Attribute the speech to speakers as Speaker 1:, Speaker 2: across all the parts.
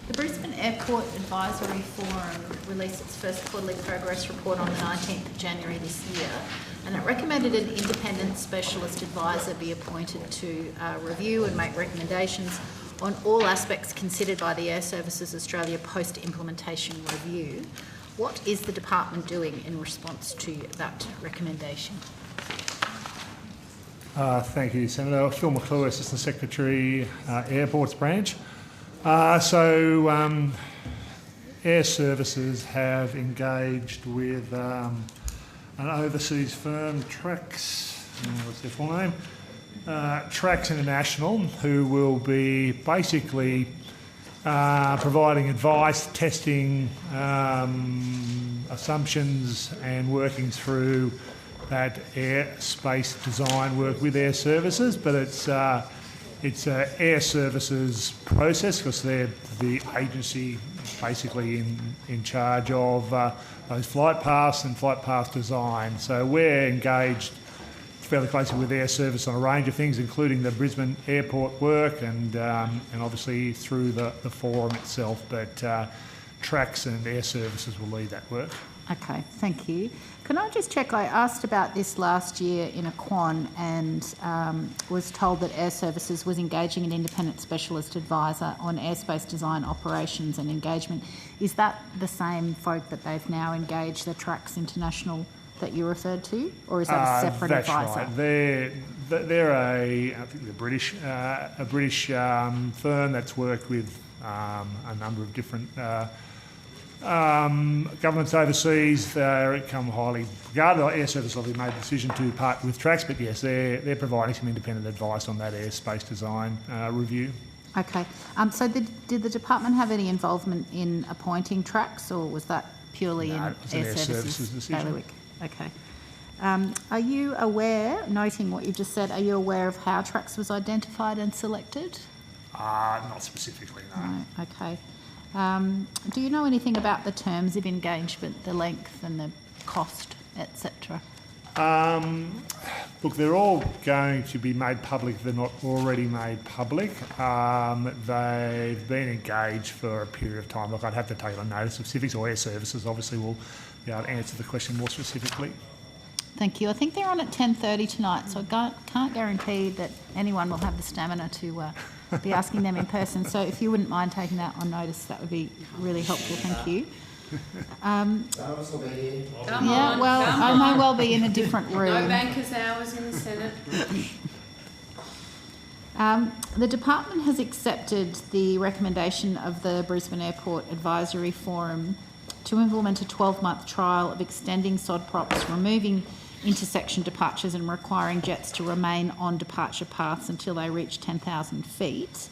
Speaker 1: The Brisbane Airport Advisory Forum released its first quarterly progress report on the 19th of January this year, and it recommended an independent specialist advisor be appointed to review and make recommendations on all aspects considered by the Air Services Australia post-implementation review. What is the department doing in response to that recommendation?
Speaker 2: Thank you, Senator. Phil McClure, Assistant Secretary, Airports Branch. Air Services have engaged with an overseas firm, Trax, what's their full name? Trax International, who will be basically providing advice, testing assumptions and working through that airspace design work with Air Services, but it's Air Services process because they're the agency basically in charge of those flight paths and flight path design. So we're engaged fairly closely with Air Service on a range of things, including the Brisbane Airport work and obviously through the forum itself. But Trax and Air Services will lead that work.
Speaker 1: Okay, thank you. Can I just check, I asked about this last year in a Quan and was told that Air Services was engaging an independent specialist advisor on airspace design operations and engagement. Is that the same folk that they've now engaged, the Trax International that you referred to, or is that a separate advisor?
Speaker 2: Right. They're a British firm that's worked with a number of different governments overseas. They come highly regarded. Air Service obviously made the decision to partner with Trax, but yes, they're providing some independent advice on that airspace design review.
Speaker 1: Okay. So did the department have any involvement in appointing Trax, or was that purely in Air Services
Speaker 2: decision?
Speaker 1: Bailiwick? Okay. Are you aware, noting what you just said, are you aware of how Trax was identified and selected?
Speaker 2: Not specifically, no.
Speaker 1: Right, okay. Do you know anything about the terms of engagement, the length and the cost, etc.?
Speaker 2: Look, they're all going to be made public if they're not already made public. They've been engaged for a period of time. Look, I'd have to take on notice of specifics, or Air Services obviously will be able to answer the question more specifically.
Speaker 1: Thank you. I think they're on at 10:30 tonight, so I can't guarantee that anyone will have the stamina to be asking them in person. So if you wouldn't mind taking that on notice, that would be really helpful. Thank you. I may well be in a different room.
Speaker 3: No bankers' hours in the Senate.
Speaker 1: The department has accepted the recommendation of the Brisbane Airport Advisory Forum to implement a 12-month trial of extending sod props, removing intersection departures and requiring jets to remain on departure paths until they reach 10,000 feet.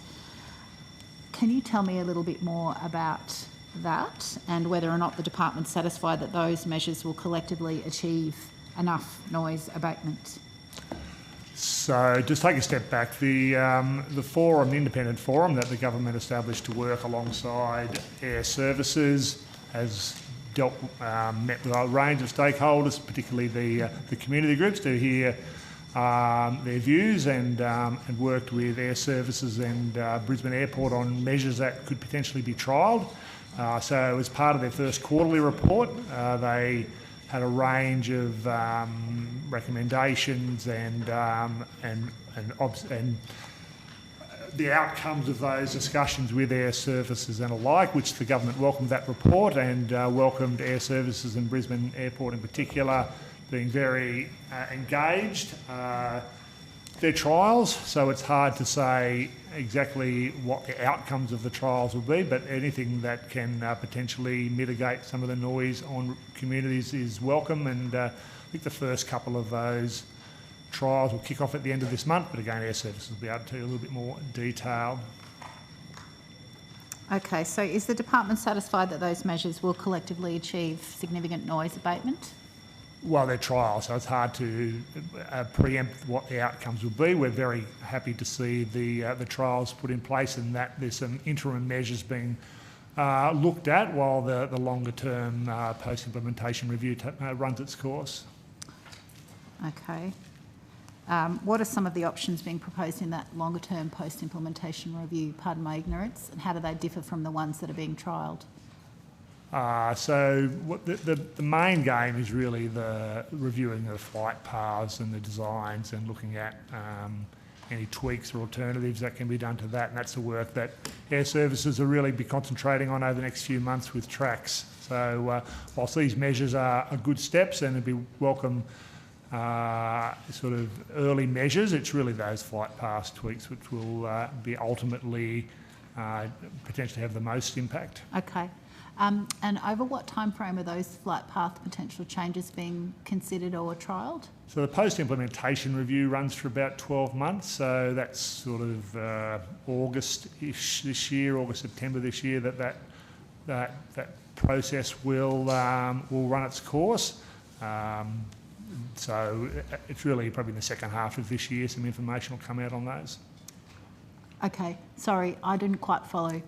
Speaker 1: Can you tell me a little bit more about that and whether or not the department's satisfied that those measures will collectively achieve enough noise abatement?
Speaker 2: So just take a step back. The forum, the independent forum that the government established to work alongside Air Services, has met with a range of stakeholders, particularly the community groups, to hear their views and worked with Air Services and Brisbane Airport on measures that could potentially be trialled. So as part of their first quarterly report, they had a range of recommendations and the outcomes of those discussions with Air Services and alike, which the government welcomed that report and welcomed Air Services and Brisbane Airport in particular being very engaged. They're trials, so it's hard to say exactly what the outcomes of the trials will be, but anything that can potentially mitigate some of the noise on communities is welcome, and I think the first couple of those trials will kick off at the end of this month, but again, Air Services will be able to tell you a little bit more detail.
Speaker 1: Okay, so is the department satisfied that those measures will collectively achieve significant noise abatement?
Speaker 2: Well, they're trials, so it's hard to preempt what the outcomes will be. We're very happy to see the trials put in place and that there's some interim measures being looked at while the longer-term post-implementation review runs its course.
Speaker 1: Okay. What are some of the options being proposed in that longer-term post-implementation review? Pardon my ignorance. And how do they differ from the ones that are being trialled?
Speaker 2: So what the main game is really the reviewing of flight paths and the designs and looking at any tweaks or alternatives that can be done to that, and that's the work that Air Services will really be concentrating on over the next few months with tracks. So whilst these measures are good steps and it'd be welcome sort of early measures, it's really those flight path tweaks which will be ultimately potentially have the most impact.
Speaker 1: Okay. And over what time frame are those flight path potential changes being considered or trialled?
Speaker 2: So the post-implementation review runs for about 12 months, so that's sort of August-ish this year, August, September this year, that process will run its course. So it's really probably in the second half of this year some information will come out on those.
Speaker 1: Okay, sorry, I didn't quite follow.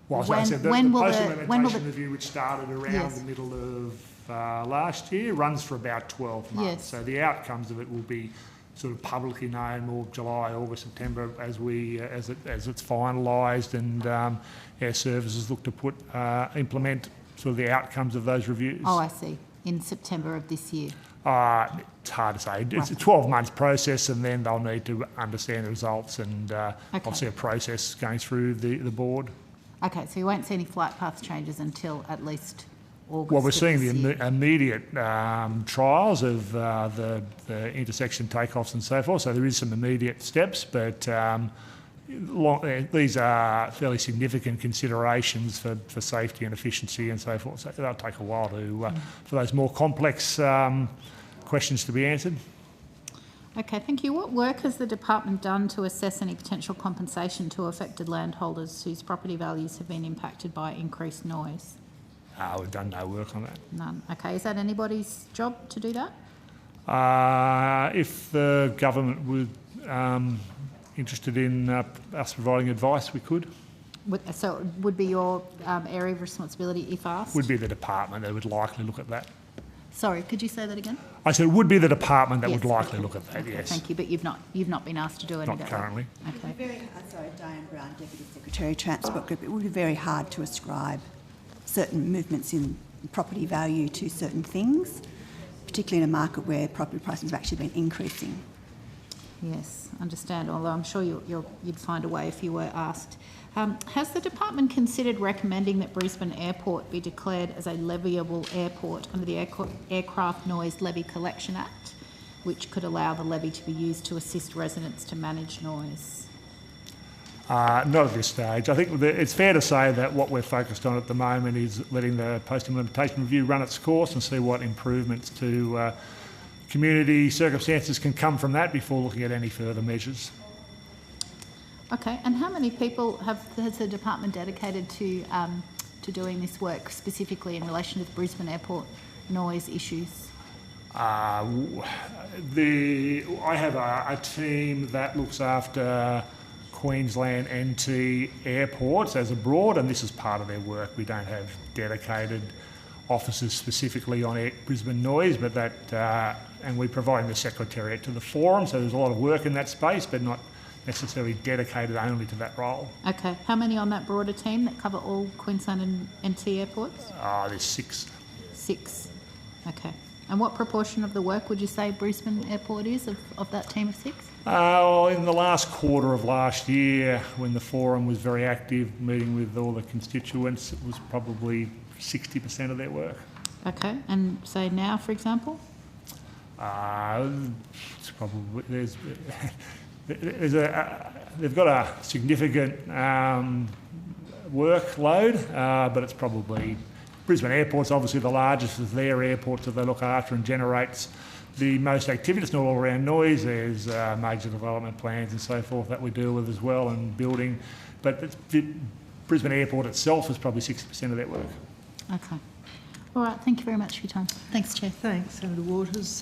Speaker 2: Well, as I said, the post-implementation review, which started around the middle of last year, runs for about 12 months.
Speaker 1: Yes.
Speaker 2: So the outcomes of it will be sort of publicly known more July, August, September as it's finalised, and Air Services look to implement sort of the outcomes of those reviews.
Speaker 1: Oh, I see. In September of this year.
Speaker 2: It's hard to say. It's a 12-month process, and then they'll need to understand the results, and obviously a process going through the board.
Speaker 1: Okay, so you won't see any flight path changes until at least August.
Speaker 2: Well, we're seeing
Speaker 1: this year.
Speaker 2: the immediate trials of the intersection takeoffs and so forth, so there is some immediate steps, but these are fairly significant considerations for safety and efficiency and so forth, so that'll take a while for those more complex questions to be answered.
Speaker 1: Okay, thank you. What work has the department done to assess any potential compensation to affected landholders whose property values have been impacted by increased noise?
Speaker 2: We've done no work on that.
Speaker 1: None. Okay, is that anybody's job to do that?
Speaker 2: If the government would interested in us providing advice, we could.
Speaker 1: So it would be your area of responsibility if asked?
Speaker 2: Would be the department that would likely look at that.
Speaker 1: Sorry, could you say that again?
Speaker 2: I said it would be the department that
Speaker 1: Yes,
Speaker 2: would likely
Speaker 1: okay.
Speaker 2: look at that,
Speaker 1: Okay,
Speaker 2: yes.
Speaker 1: thank you, but you've not been asked to do any of
Speaker 2: Not
Speaker 1: that.
Speaker 2: currently.
Speaker 1: Okay.
Speaker 4: Sorry, Diane Brown, Deputy Secretary, Transport Group. It would be very hard to ascribe certain movements in property value to certain things, particularly in a market where property prices have actually been increasing.
Speaker 1: Yes, understand, although I'm sure you'd find a way if you were asked. Has the department considered recommending that Brisbane Airport be declared as a leviable airport under the Aircraft Noise Levy Collection Act, which could allow the levy to be used to assist residents to manage noise?
Speaker 2: Not at this stage. I think it's fair to say that what we're focused on at the moment is letting the post-implementation review run its course and see what improvements to community circumstances can come from that before looking at any further measures.
Speaker 1: Okay, and how many people has the department dedicated to doing this work, specifically in relation to the Brisbane Airport noise issues?
Speaker 2: I have a team that looks after Queensland NT airports as a broad, and this is part of their work. We don't have dedicated officers specifically on Brisbane noise, but and we're providing the secretariat to the forum, so there's a lot of work in that space, but not necessarily dedicated only to that role.
Speaker 1: Okay, how many on that broader team that cover all Queensland and NT airports?
Speaker 2: There's 6.
Speaker 1: 6. Okay. And what proportion of the work would you say Brisbane Airport is of that team of 6?
Speaker 2: In the last quarter of last year, when the forum was very active, meeting with all the constituents, it was probably 60% of their work.
Speaker 1: Okay, and say now, for example?
Speaker 2: It's probably they've got a significant workload, but it's probably Brisbane Airport's obviously the largest of their airports that they look after and generates the most activity. It's not all around noise. There's major development plans and so forth that we deal with as well, and building. But Brisbane Airport itself is probably 60% of that work.
Speaker 1: Okay. All right, thank you very much for your time. Thanks, Chair.
Speaker 5: Thanks, Senator Waters.